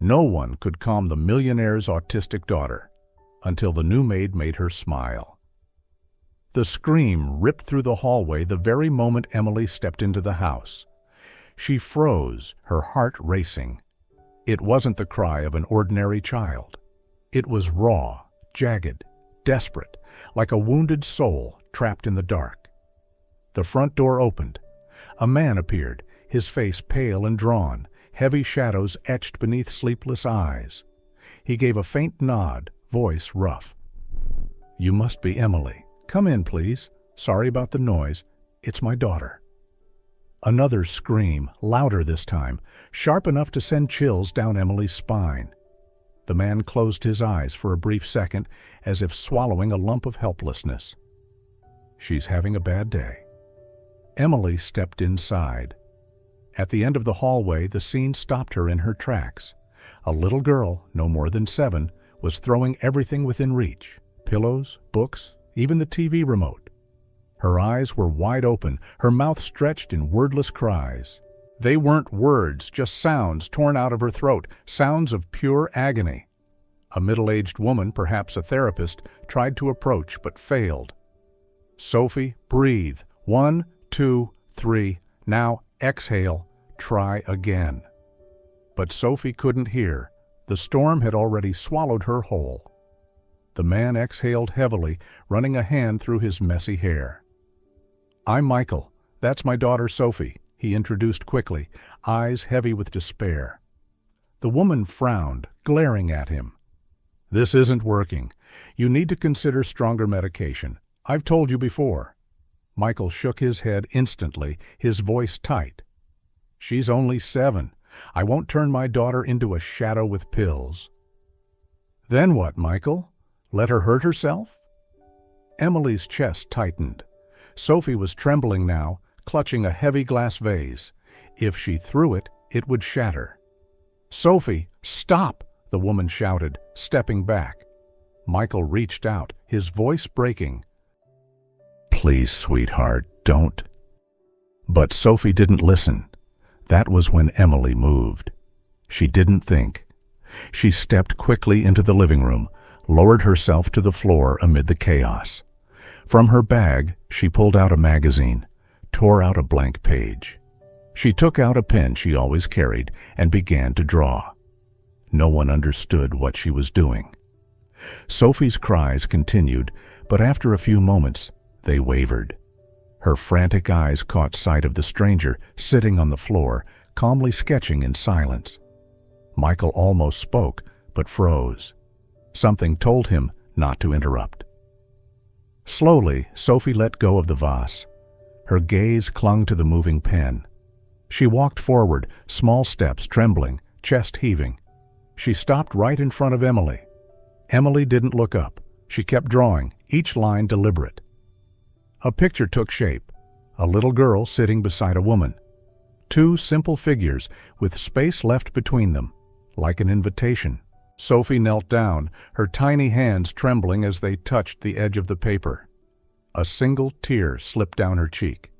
No one could calm the millionaire's autistic daughter until the new maid made her smile. The scream ripped through the hallway the very moment Emily stepped into the house. She froze, her heart racing. It wasn't the cry of an ordinary child. It was raw, jagged, desperate, like a wounded soul trapped in the dark. The front door opened. A man appeared, his face pale and drawn, heavy shadows etched beneath sleepless eyes. He gave a faint nod, voice rough. "You must be Emily. Come in, please. Sorry about the noise. It's my daughter." Another scream, louder this time, sharp enough to send chills down Emily's spine. The man closed his eyes for a brief second, as if swallowing a lump of helplessness. She's having a bad day. Emily stepped inside. At the end of the hallway, the scene stopped her in her tracks. A little girl, no more than 7, was throwing everything within reach: pillows, books, even the TV remote. Her eyes were wide open, her mouth stretched in wordless cries. They weren't words, just sounds torn out of her throat, sounds of pure agony. A middle-aged woman, perhaps a therapist, tried to approach but failed. "Sophie, breathe. 1, 2, 3. Now exhale. Try again." But Sophie couldn't hear. The storm had already swallowed her whole. The man exhaled heavily, running a hand through his messy hair. "I'm Michael. That's my daughter Sophie," he introduced quickly, eyes heavy with despair. The woman frowned, glaring at him. "This isn't working. You need to consider stronger medication. I've told you before." Michael shook his head instantly, his voice tight. "She's only 7. I won't turn my daughter into a shadow with pills." "Then what, Michael? Let her hurt herself?" Emily's chest tightened. Sophie was trembling now, clutching a heavy glass vase. If she threw it, it would shatter. "Sophie, stop!" the woman shouted, stepping back. Michael reached out, his voice breaking. "Please, sweetheart, don't." But Sophie didn't listen. That was when Emily moved. She didn't think. She stepped quickly into the living room, lowered herself to the floor amid the chaos. From her bag, she pulled out a magazine, tore out a blank page. She took out a pen she always carried and began to draw. No one understood what she was doing. Sophie's cries continued, but after a few moments, they wavered. Her frantic eyes caught sight of the stranger sitting on the floor, calmly sketching in silence. Michael almost spoke, but froze. Something told him not to interrupt. Slowly, Sophie let go of the vase. Her gaze clung to the moving pen. She walked forward, small steps, trembling, chest heaving. She stopped right in front of Emily. Emily didn't look up. She kept drawing, each line deliberate. A picture took shape. A little girl sitting beside a woman. 2 simple figures with space left between them, like an invitation. Sophie knelt down, her tiny hands trembling as they touched the edge of the paper. A single tear slipped down her cheek.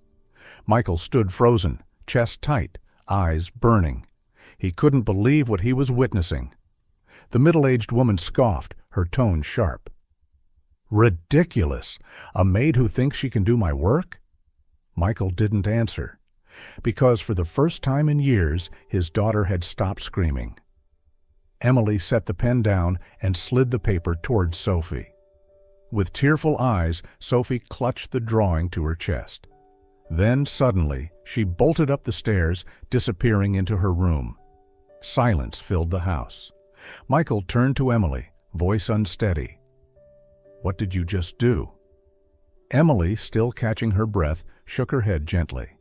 Michael stood frozen, chest tight, eyes burning. He couldn't believe what he was witnessing. The middle-aged woman scoffed, her tone sharp. "Ridiculous! A maid who thinks she can do my work?" Michael didn't answer, because for the first time in years, his daughter had stopped screaming. Emily set the pen down and slid the paper towards Sophie. With tearful eyes, Sophie clutched the drawing to her chest. Then, suddenly, she bolted up the stairs, disappearing into her room. Silence filled the house. Michael turned to Emily, voice unsteady. "What did you just do?" Emily, still catching her breath, shook her head gently.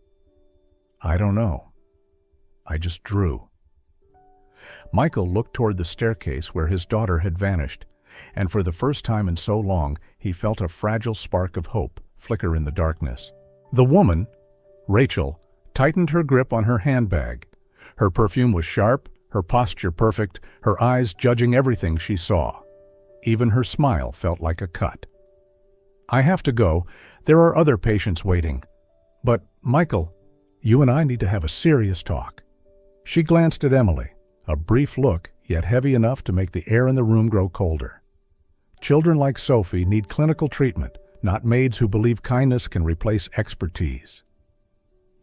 "I don't know. I just drew." Michael looked toward the staircase where his daughter had vanished, and for the first time in so long, he felt a fragile spark of hope flicker in the darkness. The woman, Rachel, tightened her grip on her handbag. Her perfume was sharp, her posture perfect, her eyes judging everything she saw. Even her smile felt like a cut. "I have to go. There are other patients waiting. But, Michael, you and I need to have a serious talk." She glanced at Emily, a brief look, yet heavy enough to make the air in the room grow colder. Children like Sophie need clinical treatment, not maids who believe kindness can replace expertise.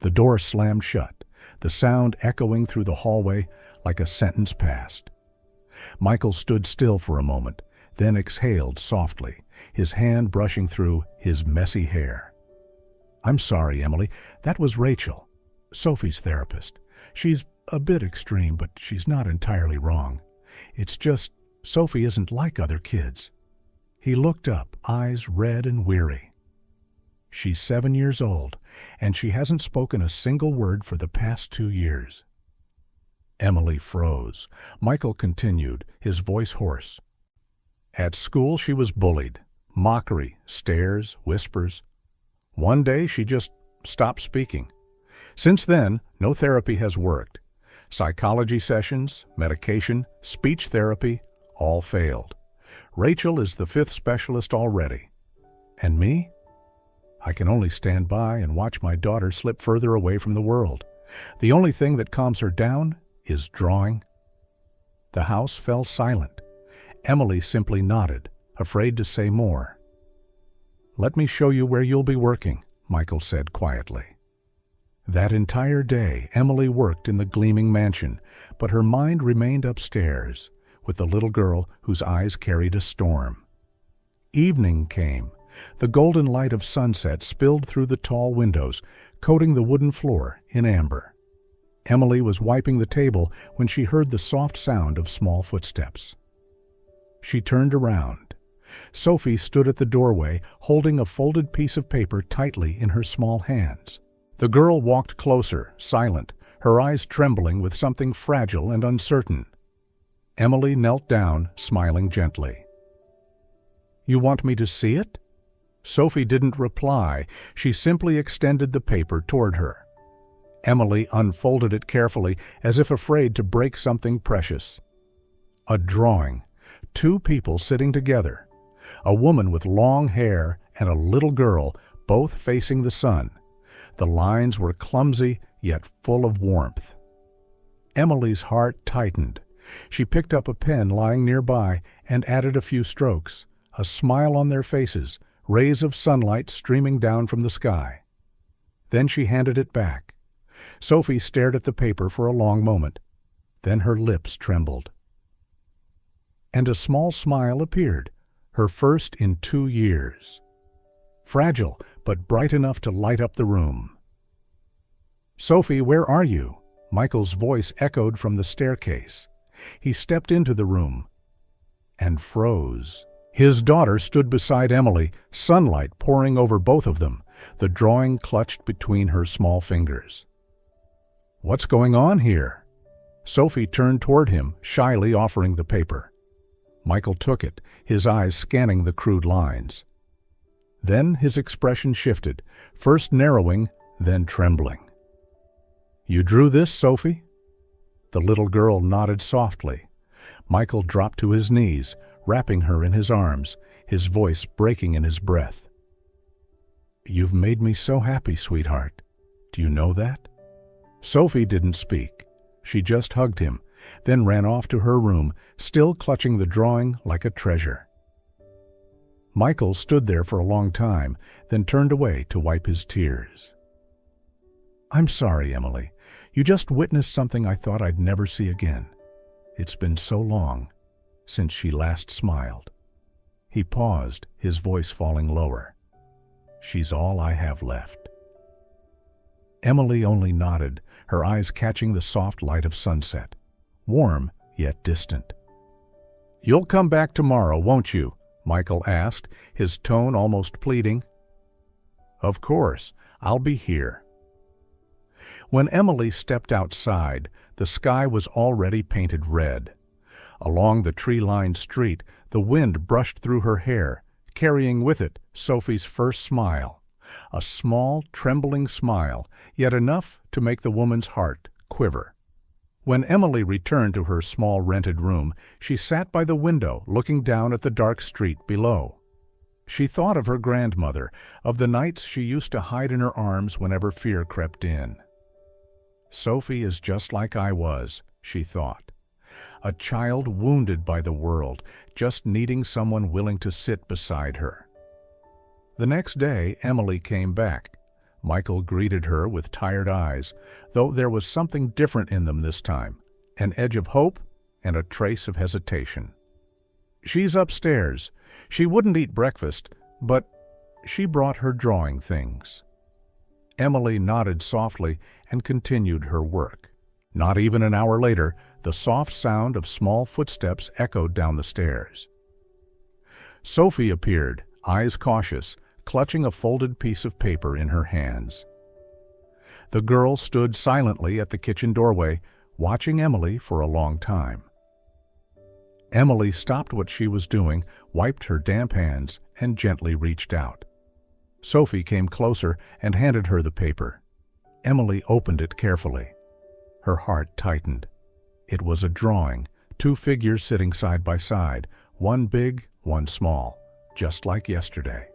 The door slammed shut, the sound echoing through the hallway like a sentence passed. Michael stood still for a moment, then exhaled softly, his hand brushing through his messy hair. "I'm sorry, Emily. That was Rachel, Sophie's therapist. She's a bit extreme, but she's not entirely wrong. It's just Sophie isn't like other kids." He looked up, eyes red and weary. "She's 7 years old, and she hasn't spoken a single word for the past 2 years." Emily froze. Michael continued, his voice hoarse. "At school she was bullied. Mockery, stares, whispers. One day she just stopped speaking. Since then, no therapy has worked. Psychology sessions, medication, speech therapy, all failed. Rachel is the 5th specialist already. And me? I can only stand by and watch my daughter slip further away from the world. The only thing that calms her down is drawing." The house fell silent. Emily simply nodded, afraid to say more. "Let me show you where you'll be working," Michael said quietly. That entire day, Emily worked in the gleaming mansion, but her mind remained upstairs, with the little girl whose eyes carried a storm. Evening came. The golden light of sunset spilled through the tall windows, coating the wooden floor in amber. Emily was wiping the table when she heard the soft sound of small footsteps. She turned around. Sophie stood at the doorway, holding a folded piece of paper tightly in her small hands. The girl walked closer, silent, her eyes trembling with something fragile and uncertain. Emily knelt down, smiling gently. "You want me to see it?" Sophie didn't reply. She simply extended the paper toward her. Emily unfolded it carefully, as if afraid to break something precious. A drawing. 2 people sitting together. A woman with long hair and a little girl, both facing the sun. The lines were clumsy, yet full of warmth. Emily's heart tightened. She picked up a pen lying nearby and added a few strokes, a smile on their faces, rays of sunlight streaming down from the sky. Then she handed it back. Sophie stared at the paper for a long moment. Then her lips trembled. And a small smile appeared, her first in 2 years. Fragile, but bright enough to light up the room. "Sophie, where are you?" Michael's voice echoed from the staircase. He stepped into the room and froze. His daughter stood beside Emily, sunlight pouring over both of them, the drawing clutched between her small fingers. "What's going on here?" Sophie turned toward him, shyly offering the paper. Michael took it, his eyes scanning the crude lines. Then his expression shifted, first narrowing, then trembling. "You drew this, Sophie?" The little girl nodded softly. Michael dropped to his knees, wrapping her in his arms, his voice breaking in his breath. "You've made me so happy, sweetheart. Do you know that?" Sophie didn't speak. She just hugged him, then ran off to her room, still clutching the drawing like a treasure. Michael stood there for a long time, then turned away to wipe his tears. "I'm sorry, Emily. You just witnessed something I thought I'd never see again. It's been so long since she last smiled." He paused, his voice falling lower. "She's all I have left." Emily only nodded, her eyes catching the soft light of sunset, warm yet distant. "You'll come back tomorrow, won't you?" Michael asked, his tone almost pleading. "Of course, I'll be here." When Emily stepped outside, the sky was already painted red. Along the tree-lined street, the wind brushed through her hair, carrying with it Sophie's first smile. A small, trembling smile, yet enough to make the woman's heart quiver. When Emily returned to her small rented room, she sat by the window looking down at the dark street below. She thought of her grandmother, of the nights she used to hide in her arms whenever fear crept in. "Sophie is just like I was," she thought. A child wounded by the world, just needing someone willing to sit beside her. The next day, Emily came back. Michael greeted her with tired eyes, though there was something different in them this time, an edge of hope and a trace of hesitation. "She's upstairs. She wouldn't eat breakfast, but she brought her drawing things." Emily nodded softly and continued her work. Not even an hour later, the soft sound of small footsteps echoed down the stairs. Sophie appeared, eyes cautious, clutching a folded piece of paper in her hands. The girl stood silently at the kitchen doorway, watching Emily for a long time. Emily stopped what she was doing, wiped her damp hands, and gently reached out. Sophie came closer and handed her the paper. Emily opened it carefully. Her heart tightened. It was a drawing, 2 figures sitting side by side, one big, one small, just like yesterday.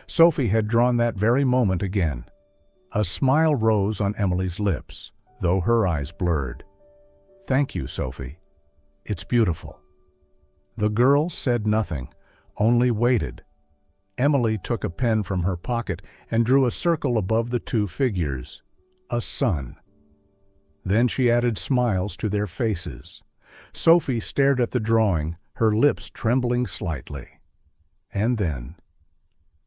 Sophie had drawn that very moment again. A smile rose on Emily's lips, though her eyes blurred. "Thank you, Sophie. It's beautiful." The girl said nothing, only waited. Emily took a pen from her pocket and drew a circle above the 2 figures, a sun. Then she added smiles to their faces. Sophie stared at the drawing, her lips trembling slightly. And then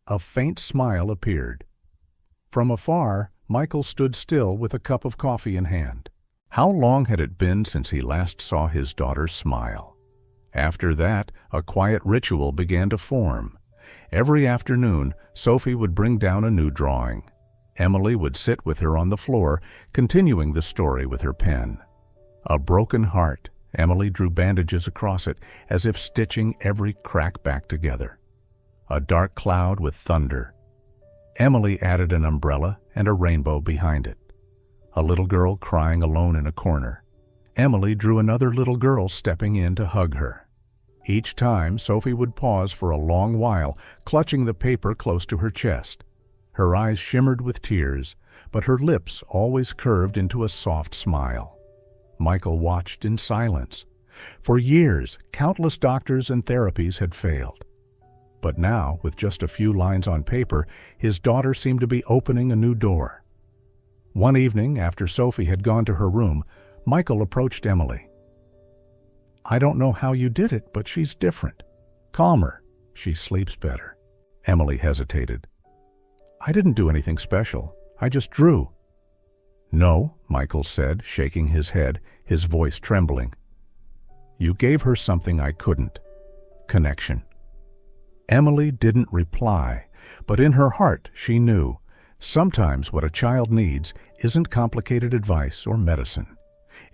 a faint smile appeared. From afar, Michael stood still with a cup of coffee in hand. How long had it been since he last saw his daughter smile? After that, a quiet ritual began to form. Every afternoon, Sophie would bring down a new drawing. Emily would sit with her on the floor, continuing the story with her pen. A broken heart, Emily drew bandages across it, as if stitching every crack back together. A dark cloud with thunder. Emily added an umbrella and a rainbow behind it. A little girl crying alone in a corner. Emily drew another little girl stepping in to hug her. Each time, Sophie would pause for a long while, clutching the paper close to her chest. Her eyes shimmered with tears, but her lips always curved into a soft smile. Michael watched in silence. For years, countless doctors and therapies had failed. But now, with just a few lines on paper, his daughter seemed to be opening a new door. One evening, after Sophie had gone to her room, Michael approached Emily. "I don't know how you did it, but she's different. Calmer. She sleeps better." Emily hesitated. "I didn't do anything special. I just drew." "No," Michael said, shaking his head, his voice trembling. "You gave her something I couldn't. Connection." Emily didn't reply, but in her heart she knew. Sometimes what a child needs isn't complicated advice or medicine.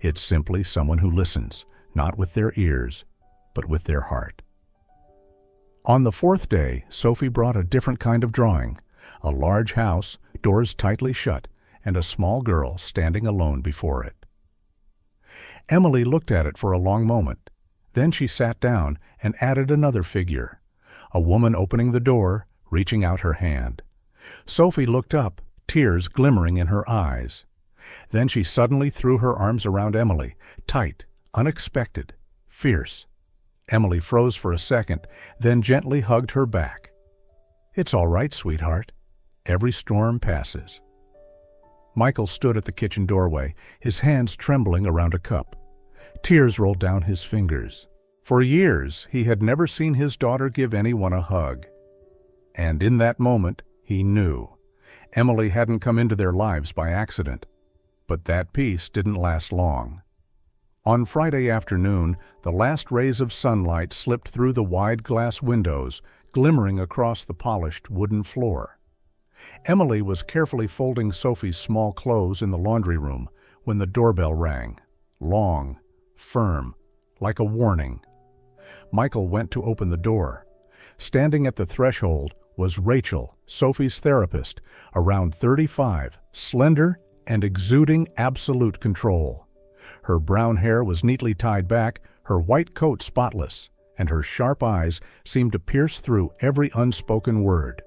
It's simply someone who listens, not with their ears, but with their heart. On the 4th day, Sophie brought a different kind of drawing. A large house, doors tightly shut, and a small girl standing alone before it. Emily looked at it for a long moment. Then she sat down and added another figure. A woman opening the door, reaching out her hand. Sophie looked up, tears glimmering in her eyes. Then she suddenly threw her arms around Emily, tight, unexpected, fierce. Emily froze for a second, then gently hugged her back. "It's all right, sweetheart. Every storm passes." Michael stood at the kitchen doorway, his hands trembling around a cup. Tears rolled down his fingers. For years, he had never seen his daughter give anyone a hug. And in that moment, he knew. Emily hadn't come into their lives by accident. But that peace didn't last long. On Friday afternoon, the last rays of sunlight slipped through the wide glass windows, glimmering across the polished wooden floor. Emily was carefully folding Sophie's small clothes in the laundry room when the doorbell rang. Long, firm, like a warning. Michael went to open the door. Standing at the threshold was Rachel, Sophie's therapist, around 35, slender and exuding absolute control. Her brown hair was neatly tied back, her white coat spotless, and her sharp eyes seemed to pierce through every unspoken word.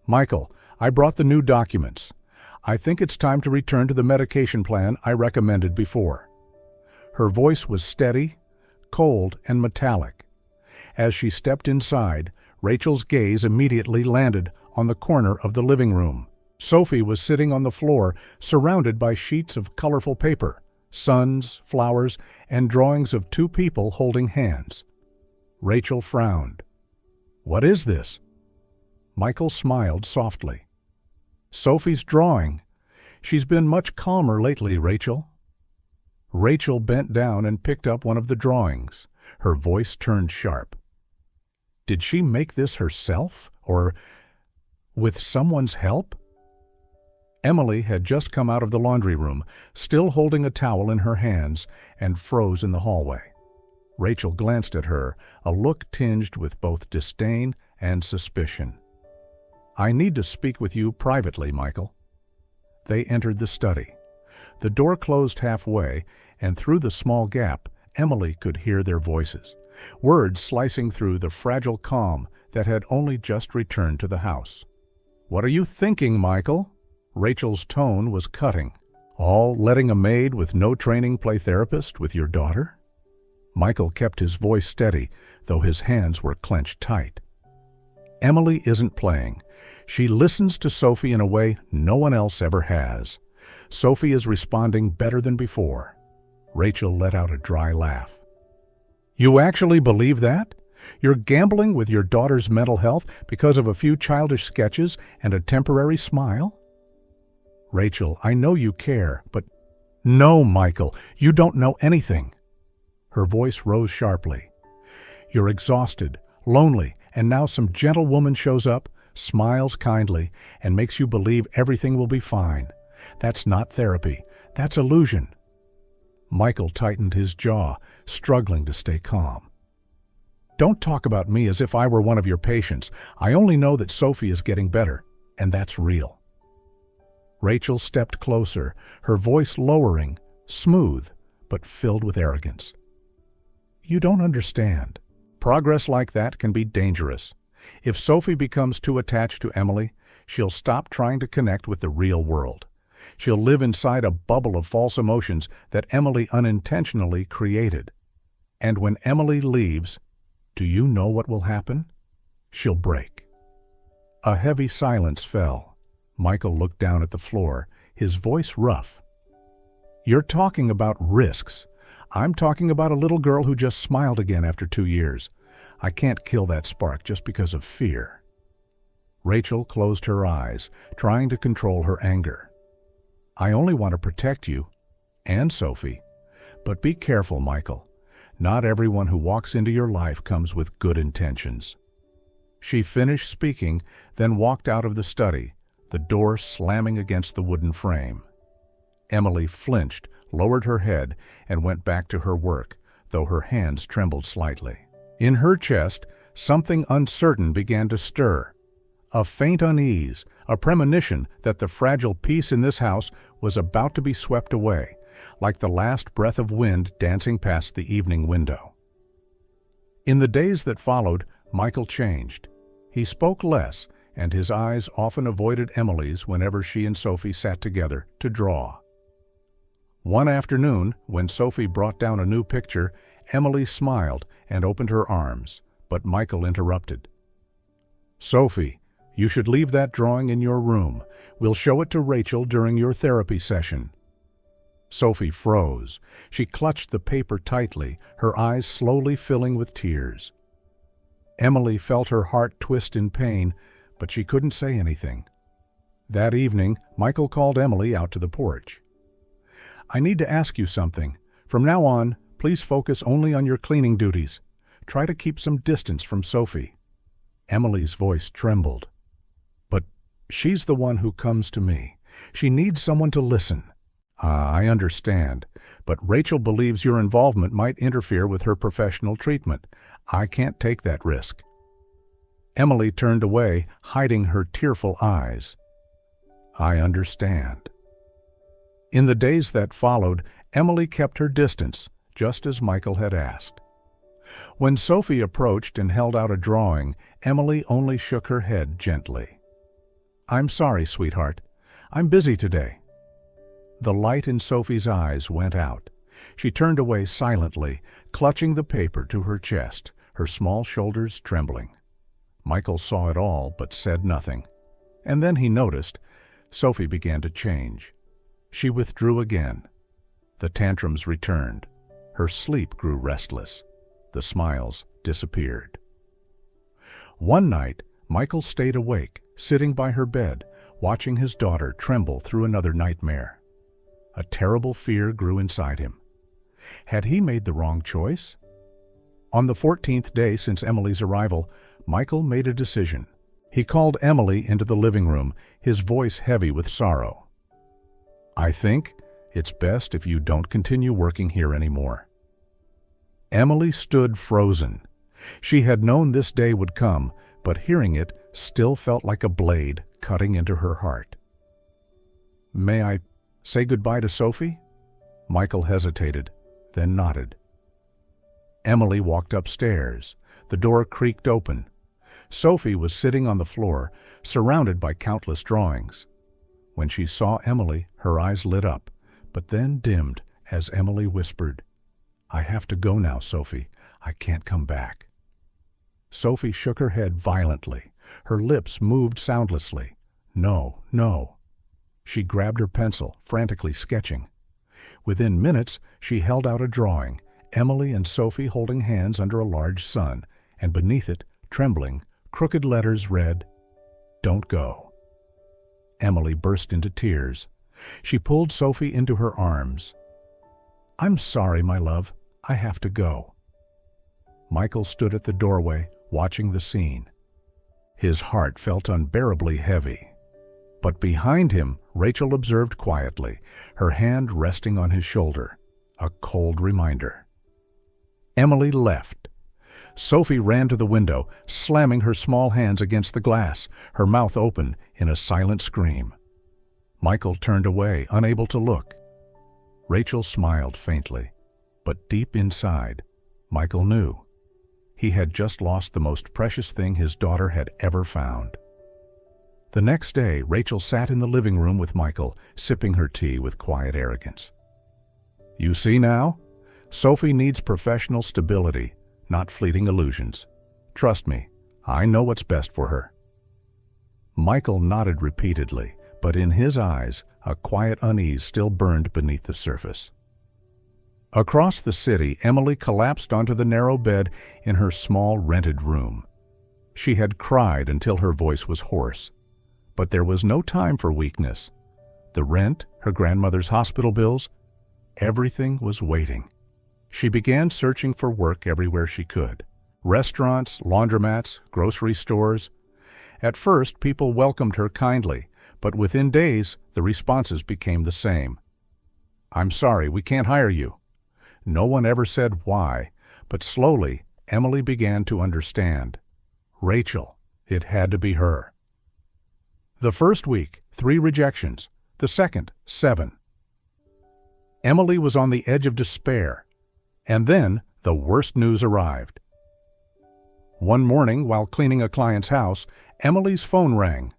"Michael, I brought the new documents. I think it's time to return to the medication plan I recommended before." Her voice was steady, cold, and metallic. As she stepped inside, Rachel's gaze immediately landed on the corner of the living room. Sophie was sitting on the floor, surrounded by sheets of colorful paper, suns, flowers, and drawings of two people holding hands. Rachel frowned. "What is this?" Michael smiled softly. "Sophie's drawing. She's been much calmer lately, Rachel." Rachel bent down and picked up one of the drawings. Her voice turned sharp. Did she make this herself, or with someone's help? Emily had just come out of the laundry room, still holding a towel in her hands, and froze in the hallway. Rachel glanced at her, a look tinged with both disdain and suspicion. "I need to speak with you privately, Michael." They entered the study. The door closed halfway, and through the small gap, Emily could hear their voices, words slicing through the fragile calm that had only just returned to the house. "What are you thinking, Michael?" Rachel's tone was cutting. "All letting a maid with no training play therapist with your daughter?" Michael kept his voice steady, though his hands were clenched tight. "Emily isn't playing. She listens to Sophie in a way no one else ever has. Sophie is responding better than before." Rachel let out a dry laugh. "You actually believe that? You're gambling with your daughter's mental health because of a few childish sketches and a temporary smile?" "Rachel, I know you care, but—" "No, Michael, you don't know anything." Her voice rose sharply. "You're exhausted, lonely, and now some gentle woman shows up, smiles kindly, and makes you believe everything will be fine. That's not therapy. That's illusion." Michael tightened his jaw, struggling to stay calm. "Don't talk about me as if I were one of your patients. I only know that Sophie is getting better, and that's real." Rachel stepped closer, her voice lowering, smooth, but filled with arrogance. "You don't understand. Progress like that can be dangerous. If Sophie becomes too attached to Emily, she'll stop trying to connect with the real world. She'll live inside a bubble of false emotions that Emily unintentionally created. And when Emily leaves, do you know what will happen? She'll break." A heavy silence fell. Michael looked down at the floor, his voice rough. "You're talking about risks. I'm talking about a little girl who just smiled again after 2 years. I can't kill that spark just because of fear." Rachel closed her eyes, trying to control her anger. "I only want to protect you, and Sophie. But be careful, Michael. Not everyone who walks into your life comes with good intentions." She finished speaking, then walked out of the study, the door slamming against the wooden frame. Emily flinched, lowered her head, and went back to her work, though her hands trembled slightly. In her chest, something uncertain began to stir. A faint unease, a premonition that the fragile peace in this house was about to be swept away, like the last breath of wind dancing past the evening window. In the days that followed, Michael changed. He spoke less, and his eyes often avoided Emily's whenever she and Sophie sat together to draw. One afternoon, when Sophie brought down a new picture, Emily smiled and opened her arms, but Michael interrupted. "Sophie, you should leave that drawing in your room. We'll show it to Rachel during your therapy session." Sophie froze. She clutched the paper tightly, her eyes slowly filling with tears. Emily felt her heart twist in pain, but she couldn't say anything. That evening, Michael called Emily out to the porch. "I need to ask you something. From now on, please focus only on your cleaning duties. Try to keep some distance from Sophie." Emily's voice trembled. "But she's the one who comes to me. She needs someone to listen." I understand, but Rachel believes your involvement might interfere with her professional treatment. I can't take that risk." Emily turned away, hiding her tearful eyes. "I understand." In the days that followed, Emily kept her distance, just as Michael had asked. When Sophie approached and held out a drawing, Emily only shook her head gently. "I'm sorry, sweetheart. I'm busy today." The light in Sophie's eyes went out. She turned away silently, clutching the paper to her chest, her small shoulders trembling. Michael saw it all but said nothing. And then he noticed Sophie began to change. She withdrew again. The tantrums returned. Her sleep grew restless. The smiles disappeared. One night, Michael stayed awake, sitting by her bed, watching his daughter tremble through another nightmare. A terrible fear grew inside him. Had he made the wrong choice? On the 14th day since Emily's arrival, Michael made a decision. He called Emily into the living room, his voice heavy with sorrow. "I think it's best if you don't continue working here anymore." Emily stood frozen. She had known this day would come, but hearing it still felt like a blade cutting into her heart. "May I say goodbye to Sophie?" Michael hesitated, then nodded. Emily walked upstairs. The door creaked open. Sophie was sitting on the floor, surrounded by countless drawings. When she saw Emily, her eyes lit up, but then dimmed as Emily whispered, "I have to go now, Sophie. I can't come back." Sophie shook her head violently. Her lips moved soundlessly. "No, no." She grabbed her pencil, frantically sketching. Within minutes, she held out a drawing, Emily and Sophie holding hands under a large sun, and beneath it, trembling, crooked letters read, "Don't go." Emily burst into tears. She pulled Sophie into her arms. "I'm sorry, my love. I have to go." Michael stood at the doorway, watching the scene. His heart felt unbearably heavy. But behind him, Rachel observed quietly, her hand resting on his shoulder, a cold reminder. Emily left. Sophie ran to the window, slamming her small hands against the glass, her mouth open in a silent scream. Michael turned away, unable to look. Rachel smiled faintly, but deep inside, Michael knew. He had just lost the most precious thing his daughter had ever found. The next day, Rachel sat in the living room with Michael, sipping her tea with quiet arrogance. "You see now? Sophie needs professional stability, not fleeting illusions. Trust me, I know what's best for her." Michael nodded repeatedly, but in his eyes, a quiet unease still burned beneath the surface. Across the city, Emily collapsed onto the narrow bed in her small rented room. She had cried until her voice was hoarse. But there was no time for weakness. The rent, her grandmother's hospital bills, everything was waiting. She began searching for work everywhere she could. Restaurants, laundromats, grocery stores. At first, people welcomed her kindly, but within days, the responses became the same. "I'm sorry, we can't hire you." No one ever said why, but slowly, Emily began to understand. Rachel, it had to be her. The first week, 3 rejections. The second, 7. Emily was on the edge of despair. And then the worst news arrived. One morning, while cleaning a client's house, Emily's phone rang.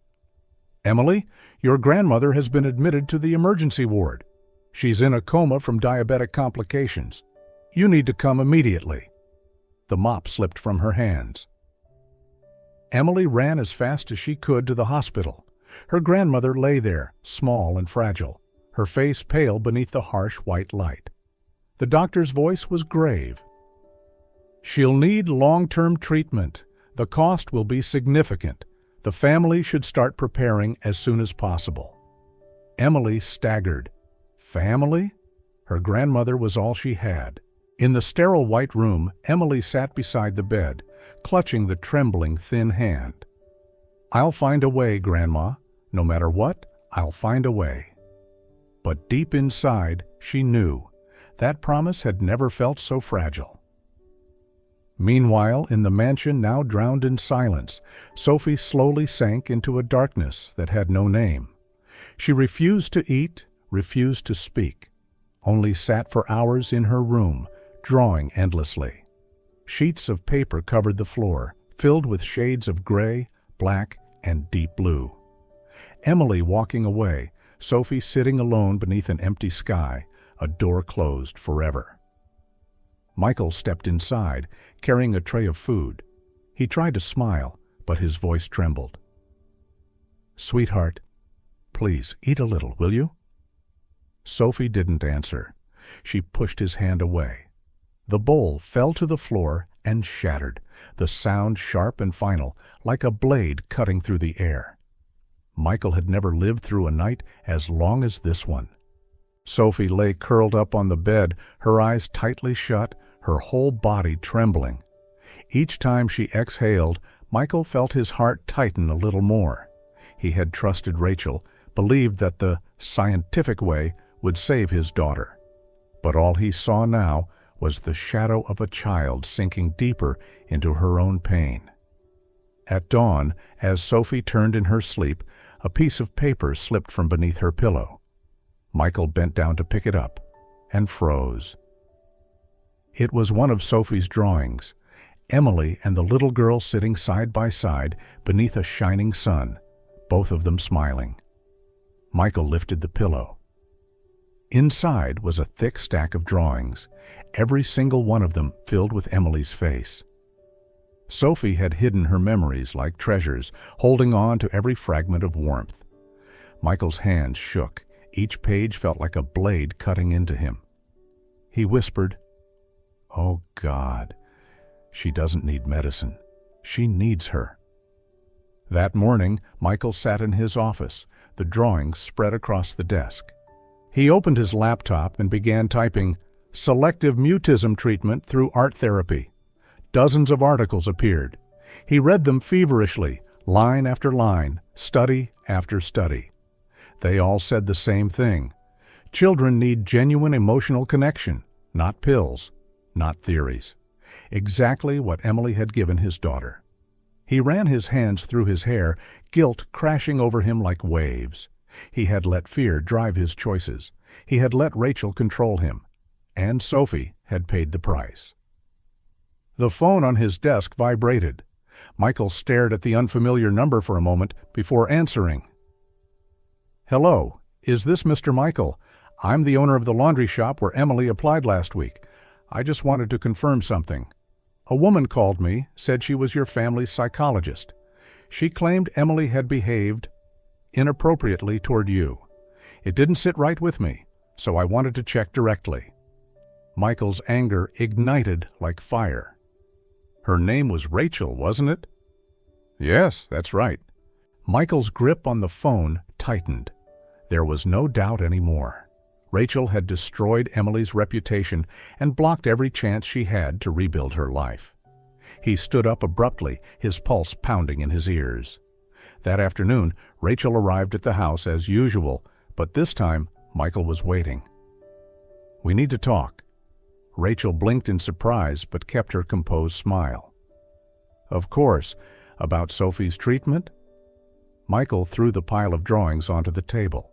"Emily, your grandmother has been admitted to the emergency ward. She's in a coma from diabetic complications. You need to come immediately." The mop slipped from her hands. Emily ran as fast as she could to the hospital. Her grandmother lay there, small and fragile, her face pale beneath the harsh white light. The doctor's voice was grave. "She'll need long-term treatment. The cost will be significant. The family should start preparing as soon as possible." Emily staggered. Family? Her grandmother was all she had. In the sterile white room, Emily sat beside the bed, clutching the trembling thin hand. "I'll find a way, Grandma. No matter what, I'll find a way." But deep inside, she knew. That promise had never felt so fragile. Meanwhile, in the mansion now drowned in silence, Sophie slowly sank into a darkness that had no name. She refused to eat, refused to speak, only sat for hours in her room, drawing endlessly. Sheets of paper covered the floor, filled with shades of gray, black, and deep blue. Emily walking away, Sophie sitting alone beneath an empty sky, a door closed forever. Michael stepped inside, carrying a tray of food. He tried to smile, but his voice trembled. "Sweetheart, please eat a little, will you?" Sophie didn't answer. She pushed his hand away. The bowl fell to the floor and shattered, the sound sharp and final, like a blade cutting through the air. Michael had never lived through a night as long as this one. Sophie lay curled up on the bed, her eyes tightly shut, her whole body trembling. Each time she exhaled, Michael felt his heart tighten a little more. He had trusted Rachel, believed that the scientific way would save his daughter. But all he saw now was the shadow of a child sinking deeper into her own pain. At dawn, as Sophie turned in her sleep, a piece of paper slipped from beneath her pillow. Michael bent down to pick it up and froze. It was one of Sophie's drawings, Emily and the little girl sitting side by side beneath a shining sun, both of them smiling. Michael lifted the pillow. Inside was a thick stack of drawings, every single one of them filled with Emily's face. Sophie had hidden her memories like treasures, holding on to every fragment of warmth. Michael's hands shook. Each page felt like a blade cutting into him. He whispered, "Oh God, she doesn't need medicine. She needs her." That morning, Michael sat in his office, the drawings spread across the desk. He opened his laptop and began typing, "Selective mutism treatment through art therapy." Dozens of articles appeared. He read them feverishly, line after line, study after study. They all said the same thing. Children need genuine emotional connection, not pills, not theories. Exactly what Emily had given his daughter. He ran his hands through his hair, guilt crashing over him like waves. He had let fear drive his choices. He had let Rachel control him. And Sophie had paid the price. The phone on his desk vibrated. Michael stared at the unfamiliar number for a moment before answering. "Hello, is this Mr. Michael? I'm the owner of the laundry shop where Emily applied last week. I just wanted to confirm something. A woman called me, said she was your family's psychologist. She claimed Emily had behaved inappropriately toward you. It didn't sit right with me, so I wanted to check directly." Michael's anger ignited like fire. Her name was Rachel, wasn't it? "Yes, that's right." Michael's grip on the phone tightened. There was no doubt anymore. Rachel had destroyed Emily's reputation and blocked every chance she had to rebuild her life. He stood up abruptly, his pulse pounding in his ears. That afternoon, Rachel arrived at the house as usual, but this time Michael was waiting. "We need to talk." Rachel blinked in surprise but kept her composed smile. "Of course. About Sophie's treatment?" Michael threw the pile of drawings onto the table.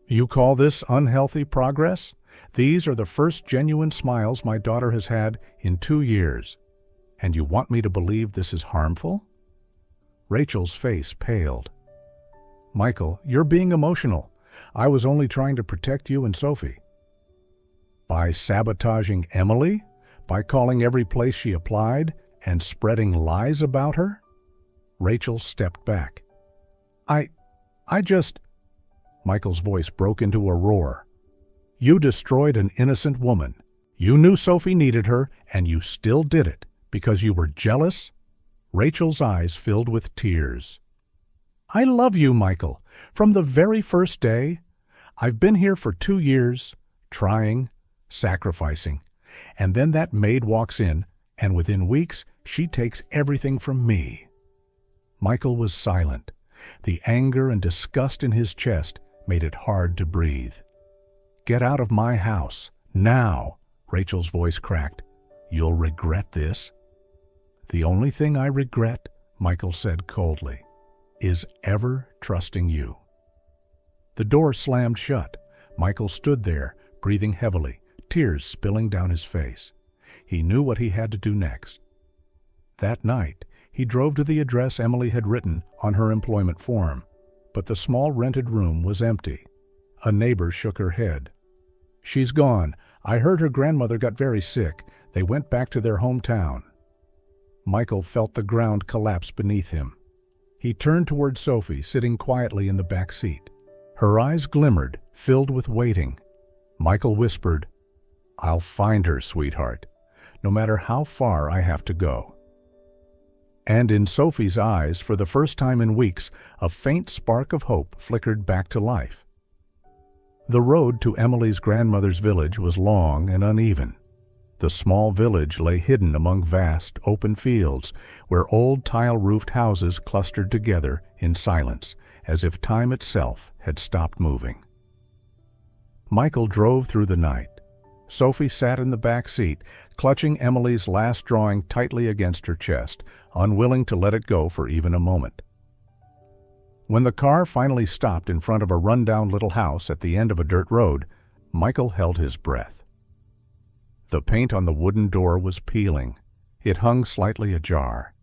"You call this unhealthy progress? These are the first genuine smiles my daughter has had in 2 years. And you want me to believe this is harmful?" Rachel's face paled. "Michael, you're being emotional. I was only trying to protect you and Sophie." By sabotaging Emily? By calling every place she applied and spreading lies about her? Rachel stepped back. I just... Michael's voice broke into a roar. "You destroyed an innocent woman. You knew Sophie needed her, and you still did it because you were jealous?" Rachel's eyes filled with tears. "I love you, Michael, from the very first day. I've been here for 2 years, trying, sacrificing, and then that maid walks in, and within weeks she takes everything from me." Michael was silent. The anger and disgust in his chest made it hard to breathe. "Get out of my house, now," Rachel's voice cracked. "You'll regret this." "The only thing I regret," Michael said coldly, "is ever trusting you." The door slammed shut. Michael stood there, breathing heavily, tears spilling down his face. He knew what he had to do next. That night, he drove to the address Emily had written on her employment form, but the small rented room was empty. A neighbor shook her head. "She's gone. I heard her grandmother got very sick. They went back to their hometown." Michael felt the ground collapse beneath him. He turned toward Sophie, sitting quietly in the back seat. Her eyes glimmered, filled with waiting. Michael whispered, "I'll find her, sweetheart, no matter how far I have to go." And in Sophie's eyes, for the first time in weeks, a faint spark of hope flickered back to life. The road to Emily's grandmother's village was long and uneven. The small village lay hidden among vast, open fields, where old tile-roofed houses clustered together in silence, as if time itself had stopped moving. Michael drove through the night. Sophie sat in the back seat, clutching Emily's last drawing tightly against her chest, unwilling to let it go for even a moment. When the car finally stopped in front of a run-down little house at the end of a dirt road, Michael held his breath. The paint on the wooden door was peeling. It hung slightly ajar.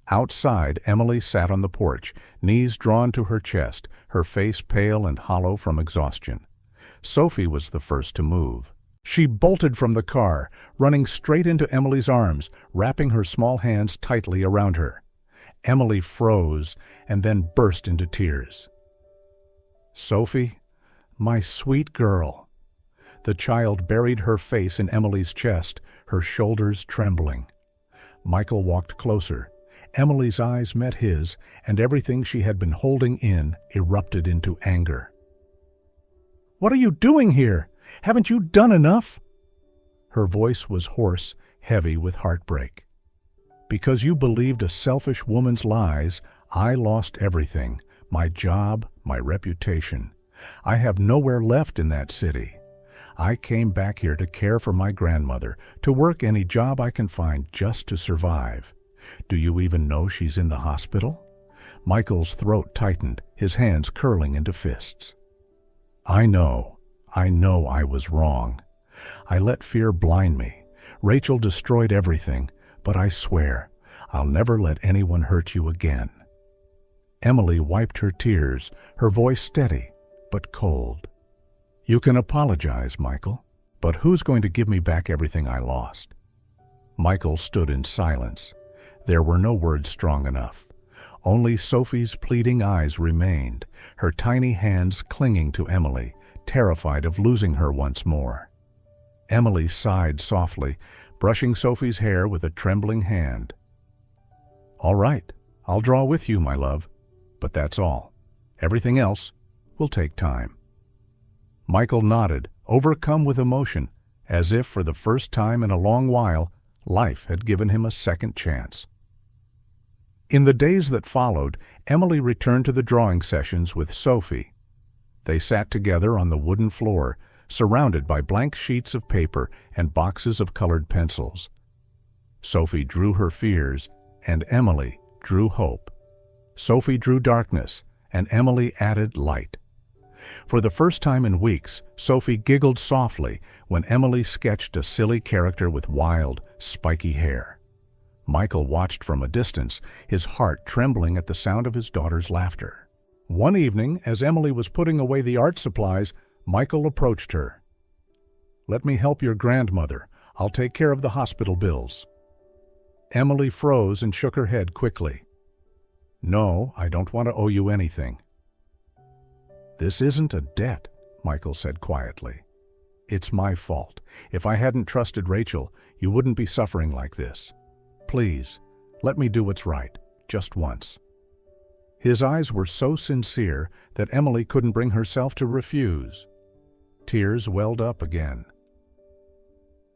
Outside, Emily sat on the porch, knees drawn to her chest, her face pale and hollow from exhaustion. Sophie was the first to move. She bolted from the car, running straight into Emily's arms, wrapping her small hands tightly around her. Emily froze and then burst into tears. "Sophie, my sweet girl." The child buried her face in Emily's chest, her shoulders trembling. Michael walked closer. Emily's eyes met his, and everything she had been holding in erupted into anger. "What are you doing here? Haven't you done enough?" Her voice was hoarse, heavy with heartbreak. "Because you believed a selfish woman's lies, I lost everything, my job, my reputation. I have nowhere left in that city. I came back here to care for my grandmother, to work any job I can find just to survive. Do you even know she's in the hospital?" Michael's throat tightened, his hands curling into fists. I know I was wrong. I let fear blind me. Rachel destroyed everything, but I swear, I'll never let anyone hurt you again." Emily wiped her tears, her voice steady, but cold. "You can apologize, Michael, but who's going to give me back everything I lost?" Michael stood in silence. There were no words strong enough. Only Sophie's pleading eyes remained, her tiny hands clinging to Emily, terrified of losing her once more. Emily sighed softly, brushing Sophie's hair with a trembling hand. "All right, I'll draw with you, my love, but that's all. Everything else will take time." Michael nodded, overcome with emotion, as if for the first time in a long while, life had given him a second chance. In the days that followed, Emily returned to the drawing sessions with Sophie. They sat together on the wooden floor, surrounded by blank sheets of paper and boxes of colored pencils. Sophie drew her fears, and Emily drew hope. Sophie drew darkness, and Emily added light. For the first time in weeks, Sophie giggled softly when Emily sketched a silly character with wild, spiky hair. Michael watched from a distance, his heart trembling at the sound of his daughter's laughter. One evening, as Emily was putting away the art supplies, Michael approached her. "Let me help your grandmother. I'll take care of the hospital bills." Emily froze and shook her head quickly. "No, I don't want to owe you anything." "This isn't a debt," Michael said quietly. "It's my fault. If I hadn't trusted Rachel, you wouldn't be suffering like this. Please, let me do what's right, just once." His eyes were so sincere that Emily couldn't bring herself to refuse. Tears welled up again.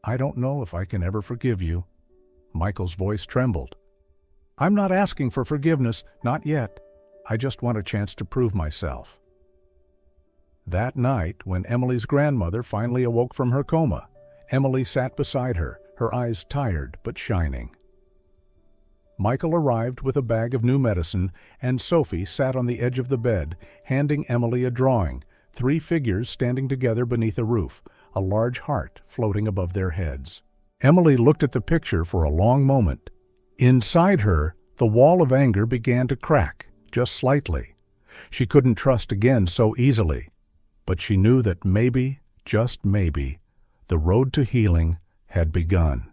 "I don't know if I can ever forgive you." Michael's voice trembled. "I'm not asking for forgiveness, not yet. I just want a chance to prove myself." That night, when Emily's grandmother finally awoke from her coma, Emily sat beside her, her eyes tired but shining. Michael arrived with a bag of new medicine, and Sophie sat on the edge of the bed, handing Emily a drawing, 3 figures standing together beneath a roof, a large heart floating above their heads. Emily looked at the picture for a long moment. Inside her, the wall of anger began to crack, just slightly. She couldn't trust again so easily, but she knew that maybe, just maybe, the road to healing had begun.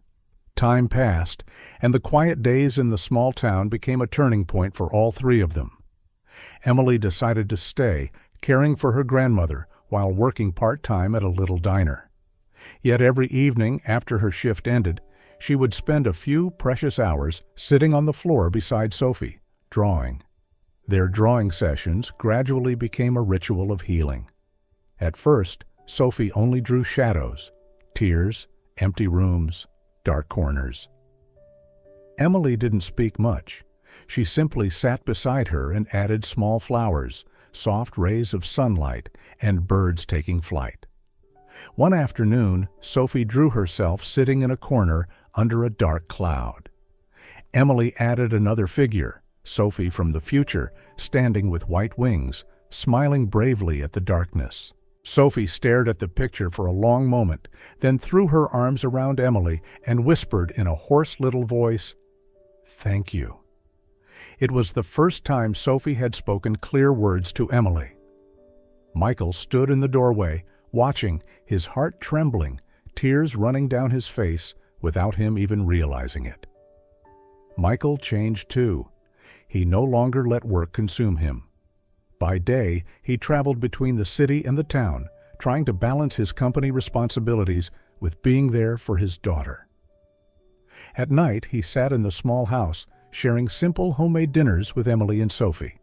Time passed, and the quiet days in the small town became a turning point for all three of them. Emily decided to stay, caring for her grandmother while working part-time at a little diner. Yet every evening after her shift ended, she would spend a few precious hours sitting on the floor beside Sophie, drawing. Their drawing sessions gradually became a ritual of healing. At first, Sophie only drew shadows, tears, empty rooms, dark corners. Emily didn't speak much. She simply sat beside her and added small flowers, soft rays of sunlight, and birds taking flight. One afternoon, Sophie drew herself sitting in a corner under a dark cloud. Emily added another figure, Sophie from the future, standing with white wings, smiling bravely at the darkness. Sophie stared at the picture for a long moment, then threw her arms around Emily and whispered in a hoarse little voice, "Thank you." It was the first time Sophie had spoken clear words to Emily. Michael stood in the doorway, watching, his heart trembling, tears running down his face without him even realizing it. Michael changed too. He no longer let work consume him. By day, he traveled between the city and the town, trying to balance his company responsibilities with being there for his daughter. At night, he sat in the small house, sharing simple homemade dinners with Emily and Sophie.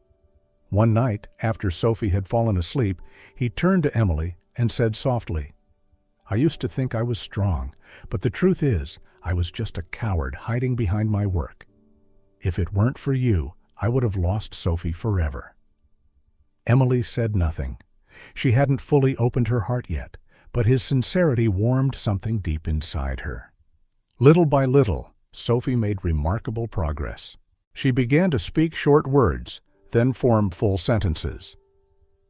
One night, after Sophie had fallen asleep, he turned to Emily and said softly, "I used to think I was strong, but the truth is, I was just a coward hiding behind my work. If it weren't for you, I would have lost Sophie forever." Emily said nothing. She hadn't fully opened her heart yet, but his sincerity warmed something deep inside her. Little by little, Sophie made remarkable progress. She began to speak short words, then form full sentences.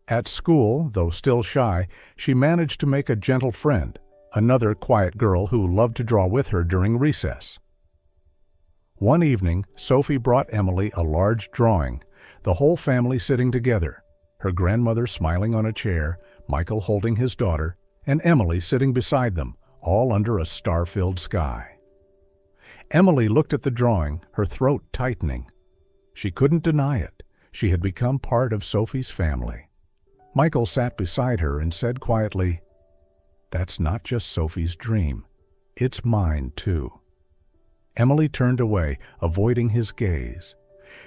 At school, though still shy, she managed to make a gentle friend, another quiet girl who loved to draw with her during recess. One evening, Sophie brought Emily a large drawing, the whole family sitting together, her grandmother smiling on a chair, Michael holding his daughter, and Emily sitting beside them, all under a star-filled sky. Emily looked at the drawing, her throat tightening. She couldn't deny it. She had become part of Sophie's family. Michael sat beside her and said quietly, "That's not just Sophie's dream. It's mine, too." Emily turned away, avoiding his gaze.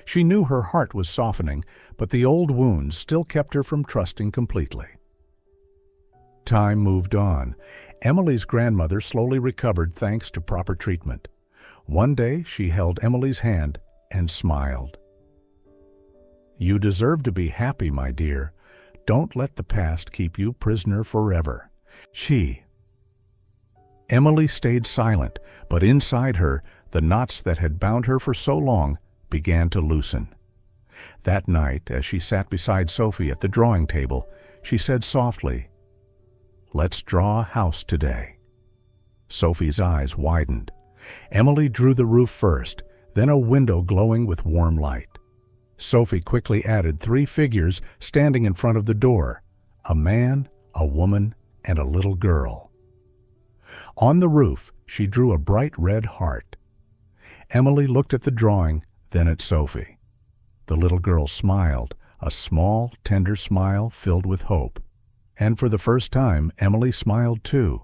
She knew her heart was softening, but the old wounds still kept her from trusting completely. Time moved on. Emily's grandmother slowly recovered thanks to proper treatment. One day she held Emily's hand and smiled. "You deserve to be happy, my dear. Don't let the past keep you prisoner forever." Emily stayed silent, but inside her, the knots that had bound her for so long began to loosen. That night, as she sat beside Sophie at the drawing table, she said softly, "Let's draw a house today." Sophie's eyes widened. Emily drew the roof first, then a window glowing with warm light. Sophie quickly added 3 figures standing in front of the door, a man, a woman, and a little girl. On the roof, she drew a bright red heart. Emily looked at the drawing, then at Sophie. The little girl smiled, a small, tender smile filled with hope. And for the first time, Emily smiled too,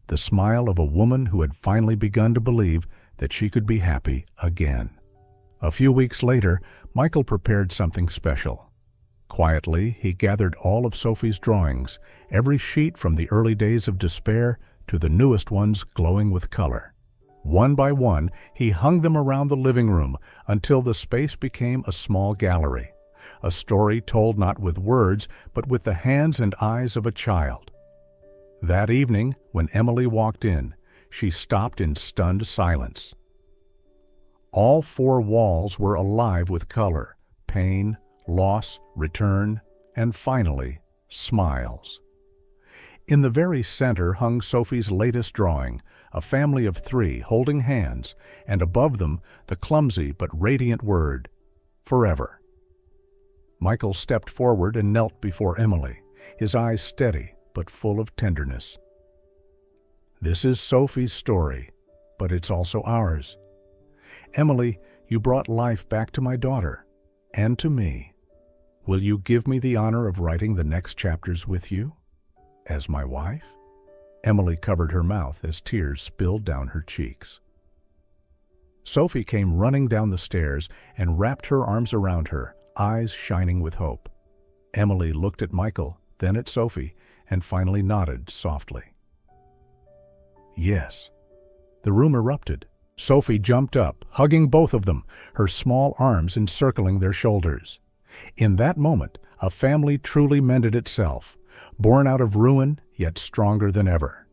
the smile of a woman who had finally begun to believe that she could be happy again. A few weeks later, Michael prepared something special. Quietly, he gathered all of Sophie's drawings, every sheet from the early days of despair to the newest ones glowing with color. One by one, he hung them around the living room until the space became a small gallery, a story told not with words, but with the hands and eyes of a child. That evening, when Emily walked in, she stopped in stunned silence. All 4 walls were alive with color, pain, loss, return, and finally, smiles. In the very center hung Sophie's latest drawing, a family of 3 holding hands, and above them the clumsy but radiant word, "Forever." Michael stepped forward and knelt before Emily, his eyes steady but full of tenderness. This is Sophie's story, but it's also ours. Emily, you brought life back to my daughter, and to me. Will you give me the honor of writing the next chapters with you, as my wife?" Emily covered her mouth as tears spilled down her cheeks. Sophie came running down the stairs and wrapped her arms around her, eyes shining with hope. Emily looked at Michael, then at Sophie, and finally nodded softly. "Yes." The room erupted. Sophie jumped up, hugging both of them, her small arms encircling their shoulders. In that moment, a family truly mended itself, born out of ruin, yet stronger than ever.